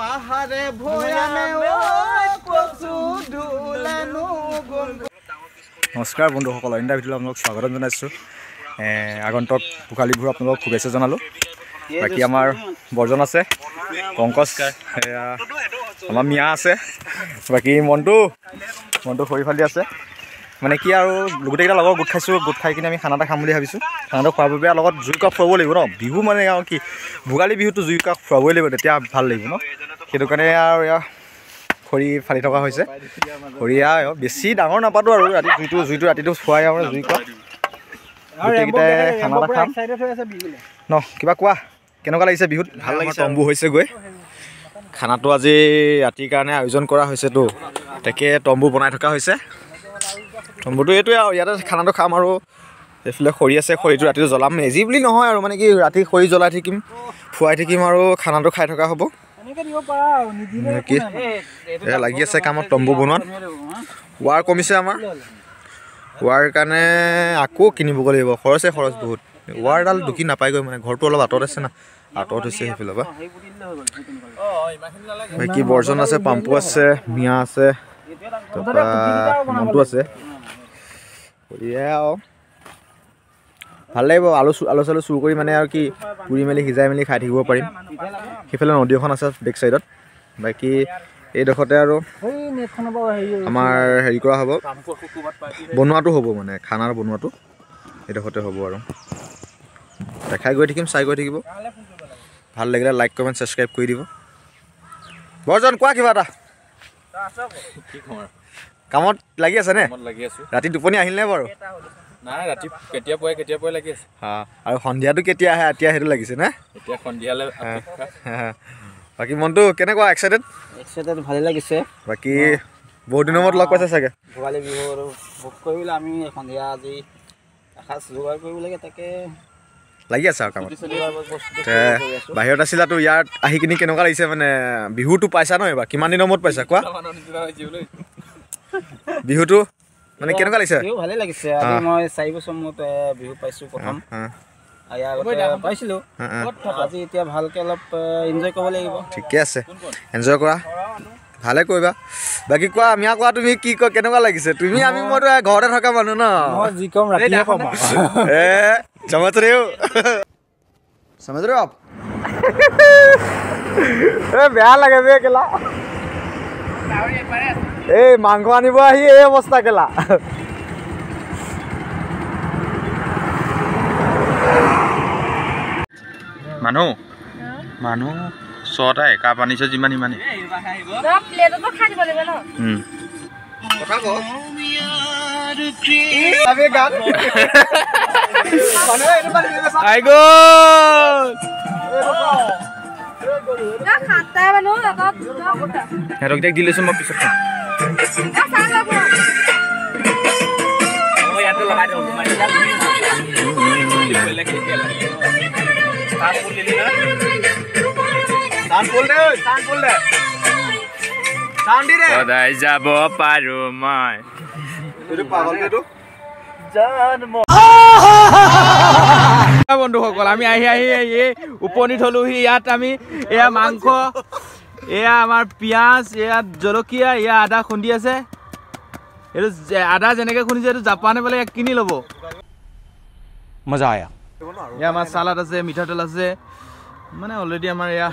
পাহাৰে ভয়ানে কচু ধুলানো নমস্কাৰ বন্ধুসকল, ইণ্টাৰ ভিডিঅ'লৈ আপোনালোকক স্বাগতম জনাইছোঁ। আগন্তুক ভোগালী বিহুৰ আপোনালোকক শুভেচ্ছা জনালোঁ। বাকী আমাৰ বৰ্জন আছে, পংকজ, আমাৰ মিয়া আছে, বাকী মনটো খৰি ফালি আছে। মানে কি আৰু গোটেইকেইটা লগৰ গোট খাইছোঁ, গোট খাই কিনে আমি খানা এটা খাম বুলি ভাবিছোঁ। খানাটো খোৱাৰ বাবে লগত জুই কাষ খুৱাব লাগিব ন। বিহু মানে আৰু কি ভোগালী বিহুটো জুই কাষ খুৱাবই লাগিব, তেতিয়া ভাল লাগিব ন। সেইটো কাৰণে আৰু এয়া খৰি ফালি থকা হৈছে। খৰি বেছি ডাঙৰ নাপাতো আৰু জুইটো ৰাতিটো খুৱাই আৰু জুই কাষ গোটেইকেইটাই খানা এটা খাম ন। কিবা কোৱা, কেনেকুৱা লাগিছে বিহুত? ভাল লাগিছে। তম্বু হৈছে গৈ খানাটো আজি ৰাতিৰ কাৰণে আয়োজন কৰা হৈছেতো, তাকে তম্বু বনাই থকা হৈছে। তম্বুটো এইটোৱে আৰু ইয়াতে খানাটো খাম আৰু এইফালে খৰি আছে, খৰিটো ৰাতিটো জ্বলাম। মেজি বুলি নহয় আৰু মানে কি ৰাতি খৰি জ্বলাই থাকিম, খুৱাই থাকিম আৰু খানাটো খাই থকা হ'ব। কি লাগি আছে কামত তম্বু বনোৱাত। ৱাৰ কমিছে আমাৰ, ৱাৰ কাৰণে আকৌ কিনিবগৈ লাগিব। খৰচ বহুত। ৱাৰডাল ঢুকি নাপায়গৈ, মানে ঘৰটো অলপ আঁতৰত আছে না, আঁতৰত হৈছে সেইফালৰ পৰা। বাকী বৰ্জন আছে, পাম্পু আছে, মিয়া আছে, তাৰপৰা মনটো আছে। আৰু ভাল লাগিব। আলু চালু চুৰ কৰি মানে আৰু কি পুৰি মেলি সিজাই মেলি খাই থাকিব পাৰিম। সেইফালে নদী এখন আছে বেক চাইডত। বাকী এইডোখৰতে আৰু আমাৰ হেৰি কৰা হ'ব, বনোৱাটো হ'ব, মানে খানাৰ বনোৱাটো এইডোখৰতে হ'ব আৰু দেখাই গৈ থাকিম, চাই গৈ থাকিব। ভাল লাগিলে লাইক কমেণ্ট ছাবস্ক্ৰাইব কৰি দিব। বৰ্জন কোৱা কিবা এটা। কামত লাগি আছে নে? ৰাতি টোপনি আহিল নে বাৰু? নাই, ৰাতি কেতিয়া লাগি আছে। আৰু সন্ধিয়াটো কেতিয়া আহে এতিয়া সেইটো লাগিছে নে? এতিয়া সন্ধিয়ালৈ। বাকী মনটো কেনেকুৱা? এক্সাইটেড ভালেই লাগিছে। বাকী বহুত দিনৰ মূৰত লগ পাইছে চাগে। ভোগালী বিহু আৰু ভোগ কৰিবলৈ আমি সন্ধিয়া আজি এসাঁজ যোগাৰ কৰিব লাগে, তাকে লাগি আছে আৰু কামত। বাহিৰত আছিলাতো, ইয়াত আহি কিনি কেনেকুৱা লাগিছে? মানে বিহুটো পাইছা ন এইবাৰ? কিমান দিনৰ মূৰত পাইছা কোৱা? বিহুটো মানে কেনেকুৱা লাগিছে? বিহু ভালেই লাগিছে। আজি মই 4 বছৰ মূৰত বিহু পাইছোঁ প্ৰথম। ইয়াৰ আগতে পাইছিলোঁ, আজি এতিয়া ভালকৈ অলপ এনজয় কৰিব লাগিব। ঠিকে আছে, এনজয় কৰা, ভালে কৰিবা। বাকী কোৱা, মিয়া কোৱা, তুমি কি কোৱা, কেনেকুৱা লাগিছে? তুমি মইতো ঘৰতে থকা মানুহ ন। মই যি কম ৰাতিহে কম। বেয়া লাগে বে কেলা। এই মাংস আনিব আহি এই অৱস্থা কেলা। মানুহ 6টাই কাপ আনিছে, যিমান ইমানেই সিহঁতক দি লৈছো মই পিছত খাম। সদায় যাব পাৰো মই বন্ধুসকল। আমি আহি উপনীত হলোহি। ইয়াত আমি এয়া মাংস, এয়া আমাৰ পিঁয়াজ, এয়া জলকীয়া, এয়া আদা খুন্দি আছে। এইটো আদা যেনেকৈ খুন্দিছে এইটো জাপানে বোলে কিনি ল'ব। মজা আয়া। এয়া আমাৰ চালাড আছে, মিঠাতেল আছে, মানে অলৰেডি আমাৰ এয়া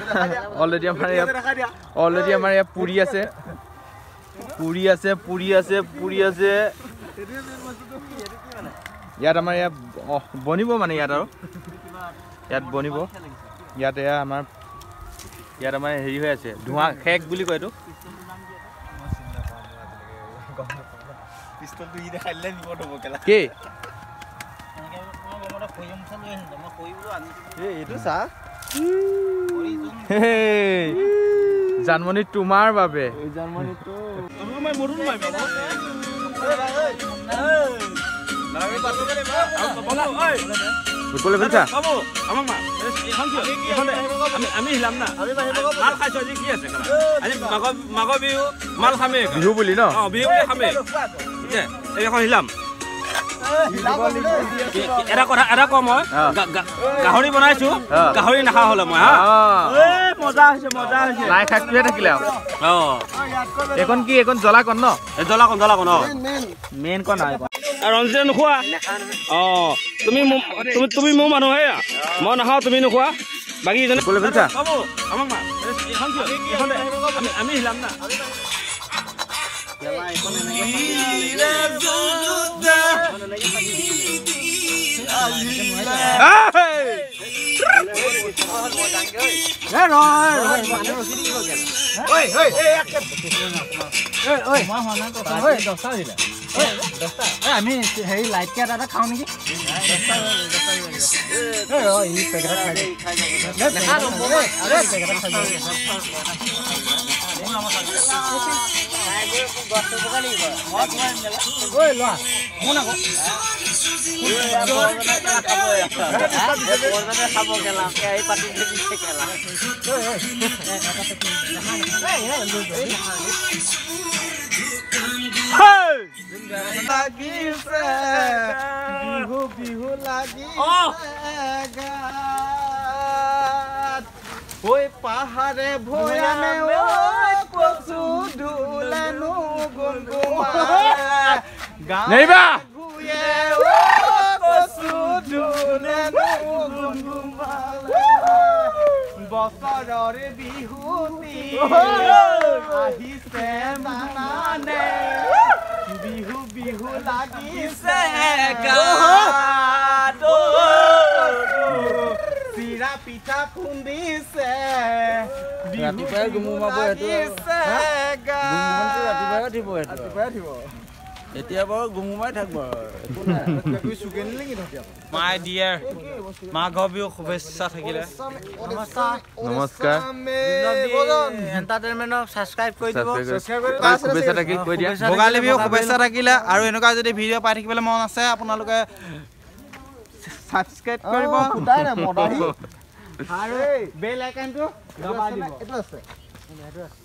পুৰি আছে। ইয়াত আমাৰ এয়া বনিব, মানে ইয়াত বনিব। ইয়াত আমাৰ হেৰি হৈ আছে, ধোঁৱা খেক বুলি কয় এইটো। কি এইটো চা জানমণি তোমাৰ বাবে। বিহু বুলি ন, এটা কম মই গাহৰি বনাইছো গাহৰি নাখা হলে মই মজা হৈছে লাই শাকটোহে থাকিলে আৰু এইখন কি এইখন জ্বলাকণ ন জ্বলাকণ মেইন কণ নাই ৰঞ্জিতে নোখোৱা তুমি মোৰ মানুহে মই নাখাওঁ তুমি নোখোৱা বাকী আমি হিলাম না আমি হেৰি লাইট কেট এটা খাওঁ নেকি বিহু লাগি পাহাৰে ভৈয়ামে কচু ধুলেনো নেইবা কচু ধুলেনো বছৰৰ বিহুতি আহিছে মানে বিহু লাগিছে চিৰা পিঠা খুন্দিছে ৰাতিপুৱাই গুমুমাব এতিয়া বাৰু গুমুমাই থাকিব মাই ডিয়াৰ মাঘৰ বিহু শুভেচ্ছা থাকিলে নমস্কাৰ এণ্টাৰটেইনমেণ্টক ছাবস্ক্ৰাইব কৰি দিব শুভেচ্ছা থাকি কৈ দিয়া ভোগালী বিহু শুভেচ্ছা থাকিলে আৰু এনেকুৱা যদি ভিডিঅ' পাই থাকিবলৈ মন আছে আপোনালোকে ছাবস্ক্ৰাইব কৰিব আৰু বেল আইকনটো দবাই দিব এইটো আছে